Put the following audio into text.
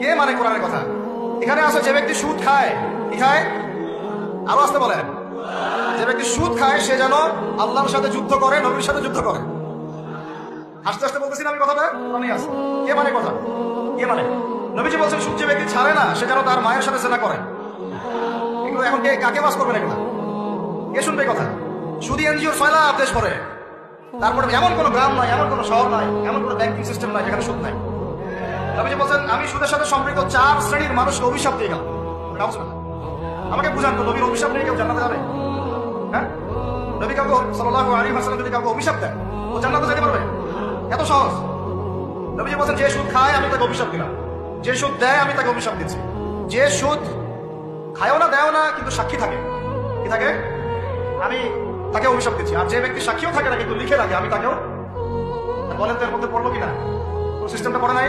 কে মানে কোরআনের কথা? এখানে আছে যে ব্যক্তি সুদ খায়, কি খায়? আরো আসতে বলেন। যে ব্যক্তি সুদ খায় সে যেন আল্লাহর সাথে যুদ্ধ করে, নবীর সাথে যুদ্ধ করে। আস্তে আস্তে বলতেছি না আমি কথাটা, কোরআনে আছে। কে মানে কথা? কে মানে? নবীজি বলছেন সুদ যে ব্যক্তি ছাড়ে না সে যেন তার মায়ের সাথে জেনা করে। এগুলো এখন কে কাকে বাস করবেন এগুলো? কে শুনবে কথা? সুদী এনজিওর সয়লা দেশ করে, তারপরে এমন কোনো গ্রাম নাই, এমন কোনো শহর নাই, এমন কোনো ব্যাংকিং সিস্টেম নাই যেখানে সুদ নাই। নবীজি বলছেন আমি সুদের সাথে সম্পৃক্ত 4 শ্রেণীর মানুষকে অভিশাপ দিয়ে গেলাম। আমাকে বুঝান তো, নবীর অভিশাপ নিয়ে কেউ জান্নাতে যাবে? হ্যাঁ, নবী কাউকে সাল্লাল্লাহু আলাইহি ওয়াসাল্লাম যদি কাউকে অভিশাপ দেয় ও জান্নাতে যেতে পারবে? এত সহজ। নবীজি বলছেন যে সুদ খায় আমি তাকে অভিশাপ দিলাম, যে সুদ দেয় আমি তাকে অভিশাপ দিচ্ছি। যে সুদ খায়ও না দেয়ও না কিন্তু সাক্ষী থাকে, কি থাকে, আমি তাকে অভিশাপ দিচ্ছি। আর যে ব্যক্তি সাক্ষীও থাকে না কিন্তু লিখে রাখে, আমি তাকেও। বলেন তো এর মধ্যে পড়লো কিনা? সিস্টেমটা পড়ে নাই?